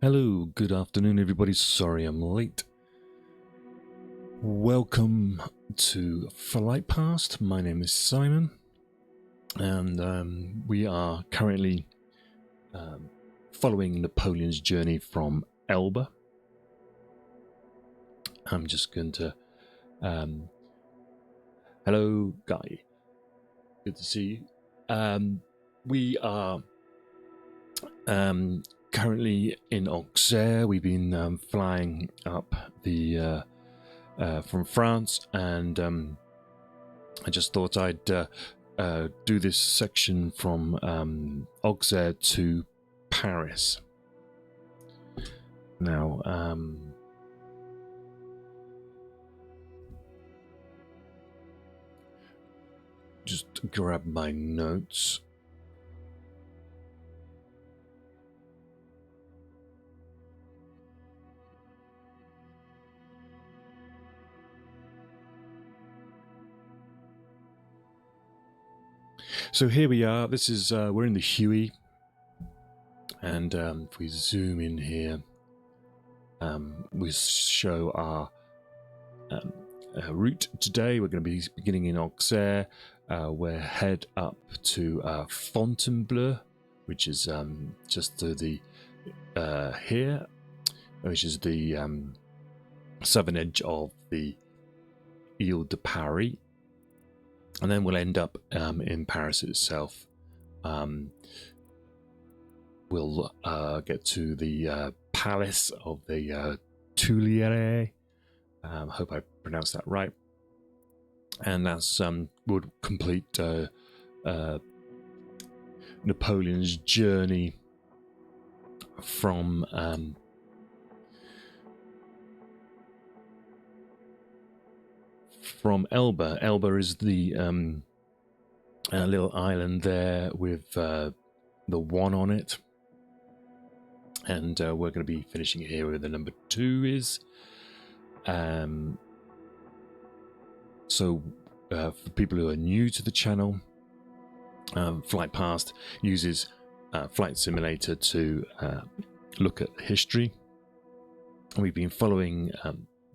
Hello, good afternoon everybody. Sorry I'm late. Welcome to Flight Past. My name is Simon and we are currently following Napoleon's journey from Elba. I'm just going to... hello, Guy. Good to see you. We are currently in Auxerre. We've been flying up the from France, and I just thought I'd do this section from Auxerre to Paris. Now, just grab my notes. So here we are. This is we're in the Huey, and if we zoom in here, we show our route today. We're going to be beginning in Auxerre. We'll head up to Fontainebleu, which is just to the here, which is the southern edge of the Ile de Paris. And then we'll end up in Paris itself. We'll get to the palace of the Tuileries. Hope I pronounced that right. And that's would complete Napoleon's journey from Elba. Elba is the little island there with the one on it, and we're going to be finishing here where the number 2 is. So for people who are new to the channel, Flight Past uses Flight Simulator to look at history. We've been following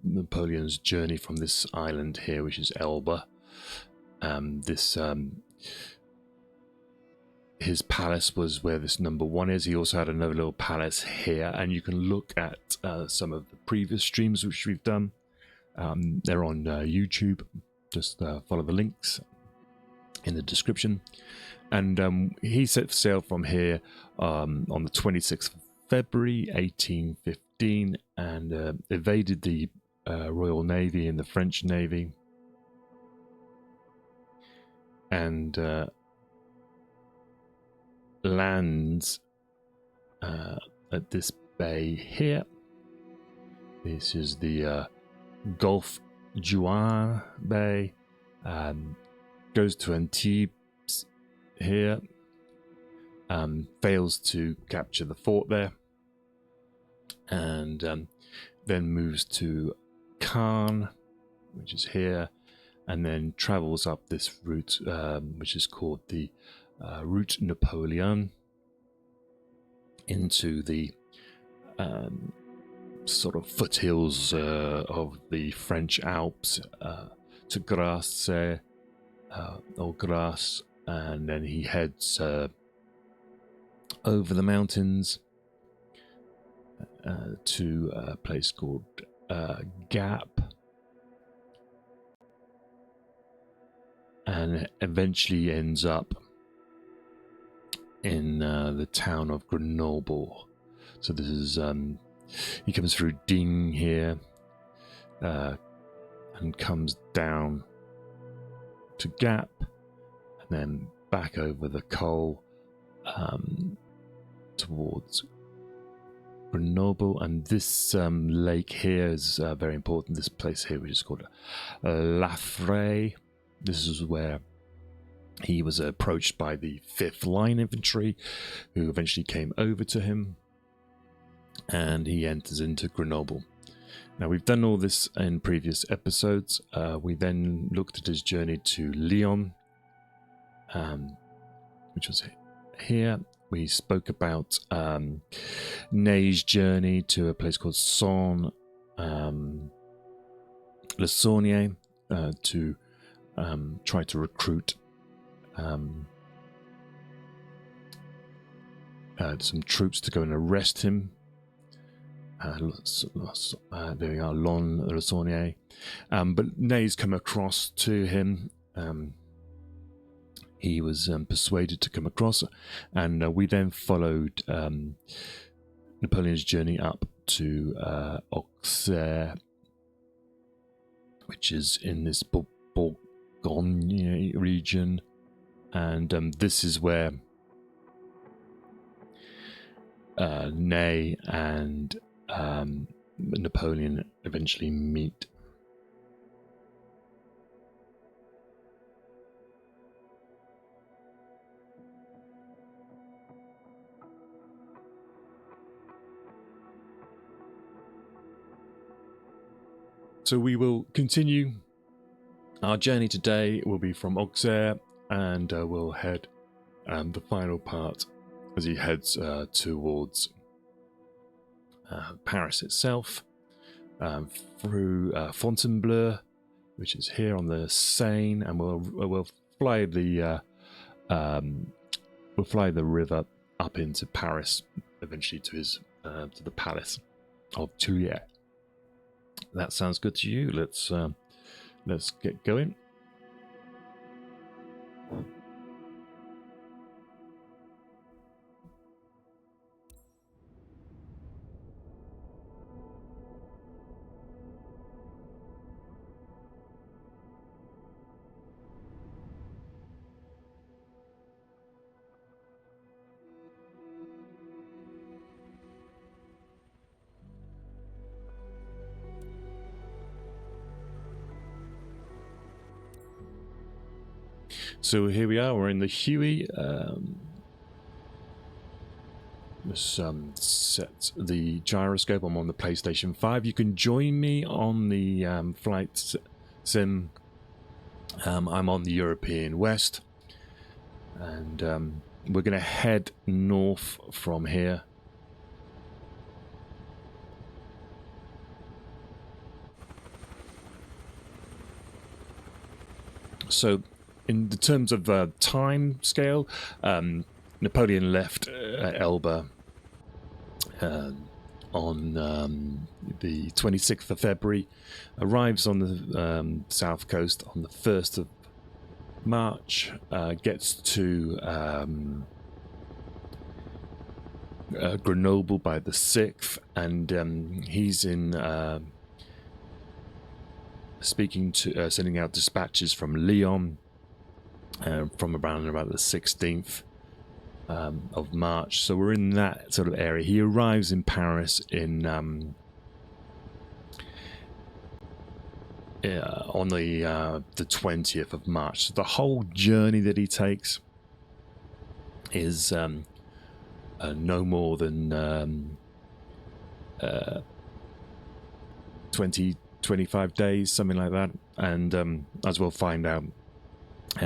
Napoleon's journey from this island here, which is Elba. His palace was where this number 1 is. He also had another little palace here, and you can look at some of the previous streams which we've done. They're on YouTube. Just follow the links in the description. And he set sail from here on the 26th of February 1815 and evaded the Royal Navy and the French Navy, and lands at this bay here. This is the Gulf Juan Bay. Goes to Antibes here. Fails to capture the fort there, and then moves to Caen, which is here, and then travels up this route, which is called the Route Napoleon, into the sort of foothills of the French Alps, to Grasse or Grasse, and then he heads over the mountains to a place called Gap, and eventually ends up in the town of Grenoble. So this is he comes through Ding here and comes down to Gap, and then back over the Col towards Grenoble. And this lake here is very important. This place here, which is called La Fraye. This is where he was approached by the 5th Line Infantry, who eventually came over to him, and he enters into Grenoble. Now, we've done all this in previous episodes. We then looked at his journey to Lyon, which was here, we spoke about Ney's journey to a place called Le Saunier to try to recruit some troops to go and arrest him. There we are, Le Saunier. But Ney's come across to him. He was persuaded to come across, and we then followed Napoleon's journey up to Auxerre, which is in this Bourgogne region, and this is where Ney and Napoleon eventually meet. So we will continue. Our journey today will be from Auxerre, and we'll head the final part as he heads towards Paris itself, through Fontainebleu, which is here on the Seine, and we'll fly the river up into Paris, eventually to his to the palace of Tuileries. That sounds good to you? Let's get going. So here we are, we're in the Huey. Let's set the gyroscope. I'm on the PlayStation 5. You can join me on the flight sim. I'm on the European West. And we're going to head north from here. So, in the terms of time scale, Napoleon left Elba on the 26th of February, arrives on the south coast on the 1st of March, gets to Grenoble by the 6th, and he's in sending out dispatches from Lyon from around about the 16th of March. So we're in that sort of area. He arrives in Paris in on the 20th of March. So the whole journey that he takes is no more than 25 days, something like that. And as we'll find out,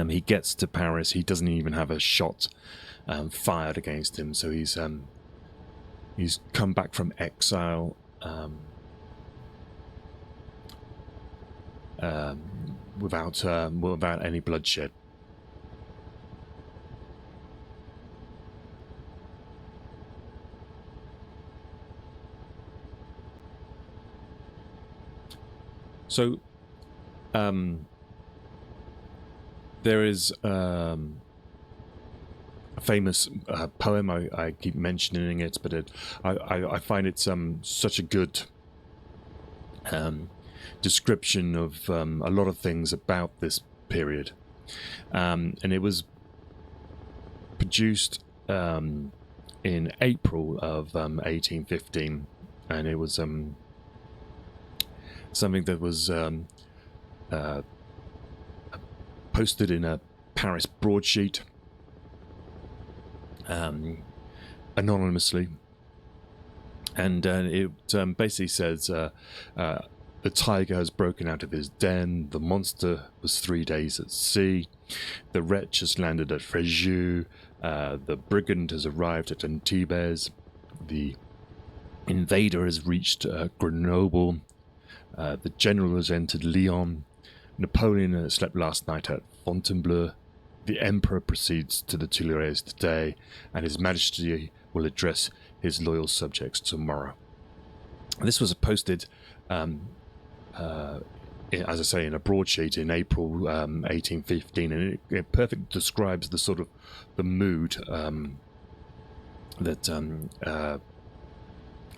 he gets to Paris. He doesn't even have a shot fired against him. So he's come back from exile without any bloodshed. So there is a famous poem. I keep mentioning it, but I find it such a good description of a lot of things about this period, and it was produced in April of 1815, and it was something that was posted in a Paris broadsheet anonymously, and it basically says The tiger has broken out of his den. The monster was 3 days at sea. The wretch has landed at Fréjus. The brigand has arrived at Antibes. The invader has reached Grenoble. The general has entered Lyon. Napoleon slept last night at Fontainebleu. The emperor proceeds to the Tuileries today, and his majesty will address his loyal subjects tomorrow. This was posted, as I say, in a broadsheet in April 1815, and it perfectly describes the sort of the mood that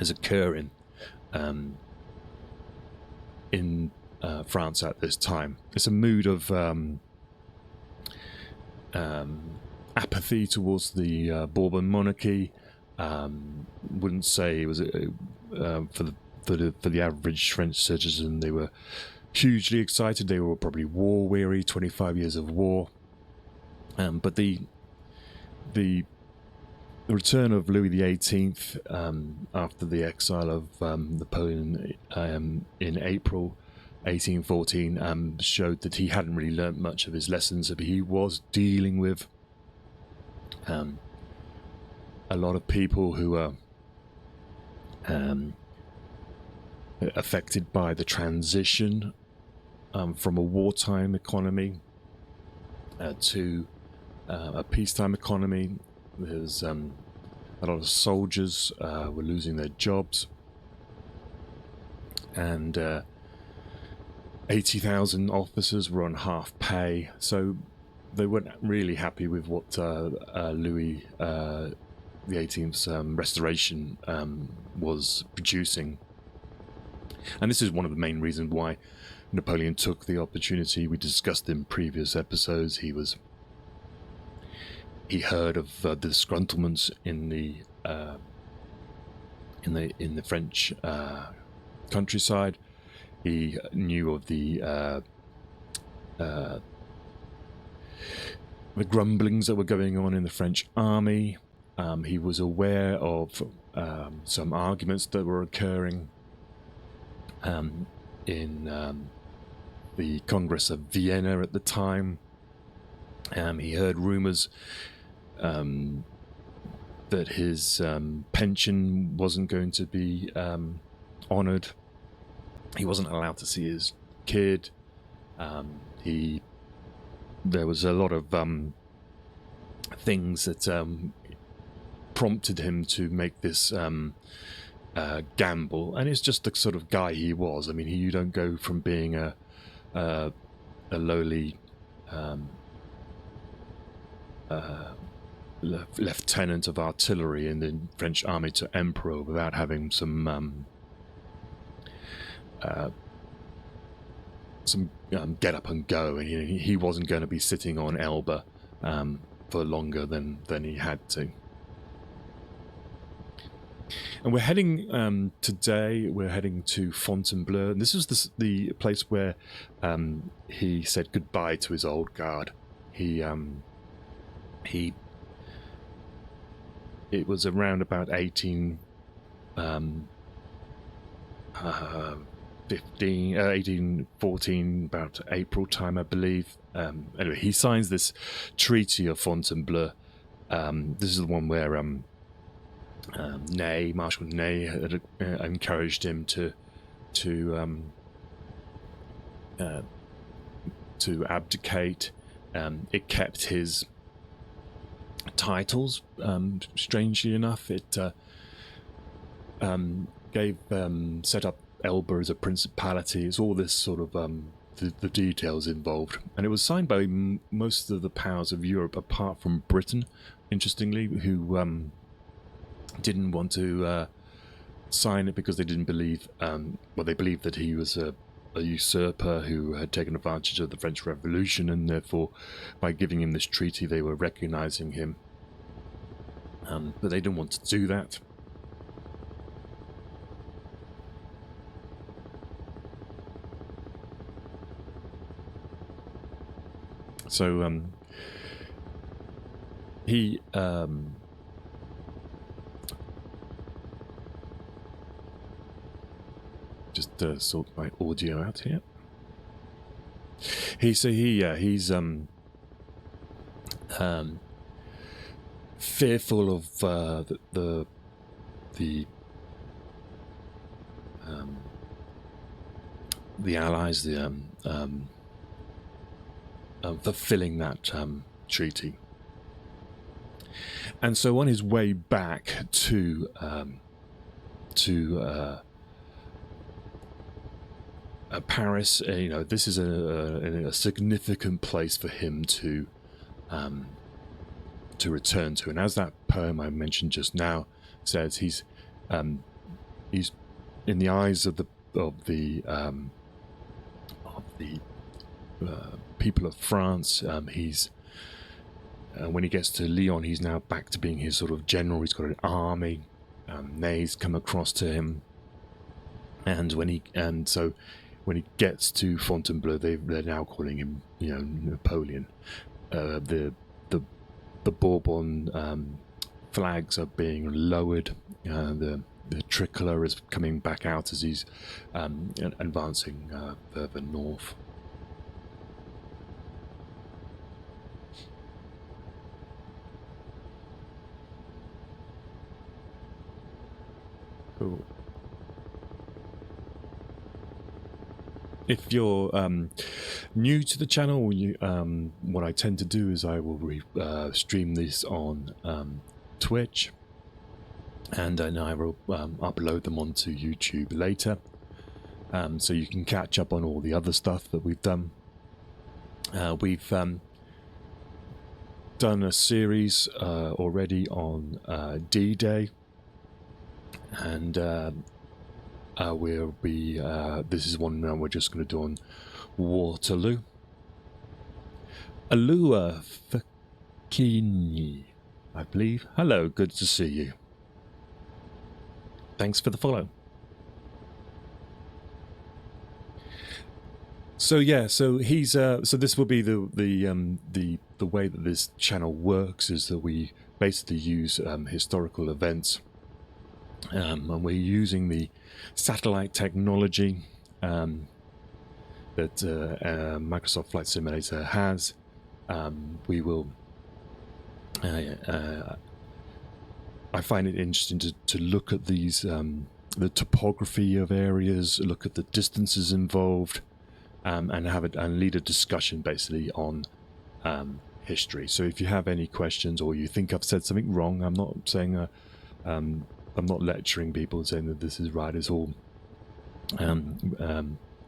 is occurring in France at this time. It's a mood of apathy towards the Bourbon monarchy. Wouldn't say it was for the average French citizen. They were hugely excited. They were probably war weary. 25 years of war, but the return of Louis XVIII after the exile of Napoleon in April 1814 showed that he hadn't really learnt much of his lessons. He was dealing with a lot of people who are affected by the transition from a wartime economy to a peacetime economy. There's a lot of soldiers were losing their jobs, and 80,000 officers were on half pay, so they weren't really happy with what Louis XVIII's restoration was producing. And this is one of the main reasons why Napoleon took the opportunity. We discussed in previous episodes. He heard of the disgruntlements in the French countryside. He knew of the grumblings that were going on in the French army. He was aware of some arguments that were occurring in the Congress of Vienna at the time. He heard rumours that his pension wasn't going to be honoured. He wasn't allowed to see his kid. There was a lot of things that prompted him to make this gamble, and it's just the sort of guy he was. I mean, you don't go from being a lowly lieutenant of artillery in the French army to emperor without having some get up and go, and he wasn't going to be sitting on Elba for longer than he had to. And we're heading today. We're heading to Fontainebleu, and this is the place where he said goodbye to his old guard. It was around about 1814, about April time, I believe. Anyway, he signs this Treaty of Fontainebleu. This is the one where Ney, Marshal Ney, had encouraged him to abdicate. It kept his titles. Strangely enough, it set up Elba as a principality. It's all this sort of the details involved, and it was signed by most of the powers of Europe apart from Britain, interestingly, who didn't want to sign it because they didn't believe they believed that he was a usurper who had taken advantage of the French Revolution, and therefore by giving him this treaty they were recognizing him, but they didn't want to do that. So he just sort my audio out here. He's fearful of the Allies, fulfilling that treaty. And so on his way back to Paris, this is a significant place for him to return to. And as that poem I mentioned just now says, he's in the eyes of the people of France. He's when he gets to Lyon, he's now back to being his sort of general. He's got an army. Ney's come across to him, and when he gets to Fontainebleu, they're now calling him, Napoleon. The Bourbon flags are being lowered. The tricolour is coming back out as he's advancing further north. Cool. If you're new to the channel, what I tend to do is I will stream this on Twitch, and then I will upload them onto YouTube later, so you can catch up on all the other stuff that we've done. We've done a series already on D-Day, and we'll be this is one we're just going to do on Waterloo. Alua Fakini, I believe. Hello, good to see you. Thanks for the follow. So yeah, so he's so this will be the way that this channel works, is that we basically use historical events, and we're using the satellite technology that Microsoft Flight Simulator has. We will I find it interesting to look at these the topography of areas, look at the distances involved, and lead a discussion basically on history. So if you have any questions, or you think I've said something wrong, I'm not saying I'm not lecturing people and saying that this is right. It's all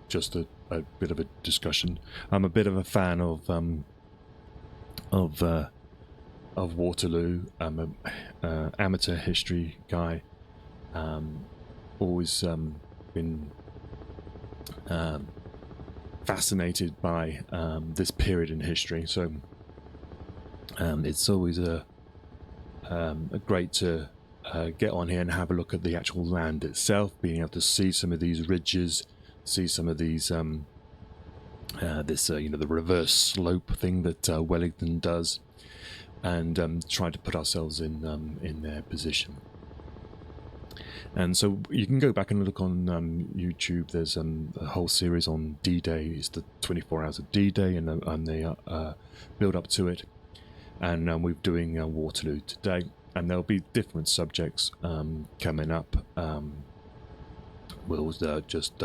just a bit of a discussion. I'm a bit of a fan of Waterloo. I'm an amateur history guy. Always been fascinated by this period in history. So it's always a great to get on here and have a look at the actual land itself, being able to see some of these ridges, see some of these the reverse slope thing that Wellington does, and try to put ourselves in their position. And so you can go back and look on YouTube. There's a whole series on D-Day. It's the 24 hours of D-Day, and the build up to it. And we're doing Waterloo today, and there'll be different subjects coming up. We'll just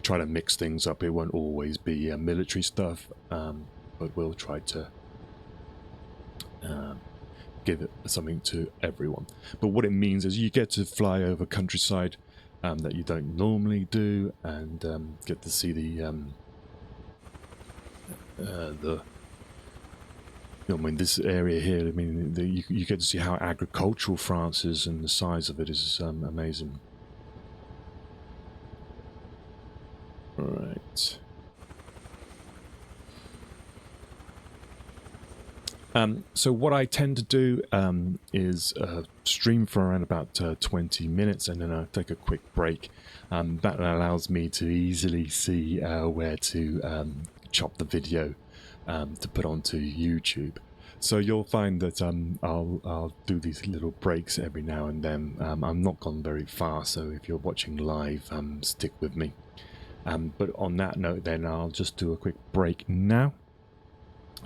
try to mix things up. It won't always be military stuff, but we'll try to give it something to everyone. But what it means is you get to fly over countryside that you don't normally do, and get to see this area here. I mean, you get to see how agricultural France is, and the size of it is amazing. Right. So what I tend to do is stream for around about 20 minutes, and then I'll take a quick break. That allows me to easily see where to chop the video to put onto YouTube. So you'll find that I'll do these little breaks every now and then. I'm not gone very far, so if you're watching live, stick with me. But on that note, then I'll just do a quick break now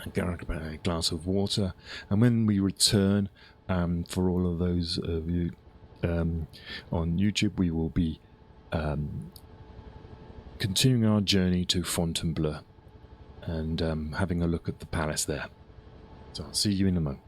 and get a glass of water. And when we return, for all of those of you on YouTube, we will be continuing our journey to Fontainebleu and having a look at the palace there. So I'll see you in a moment.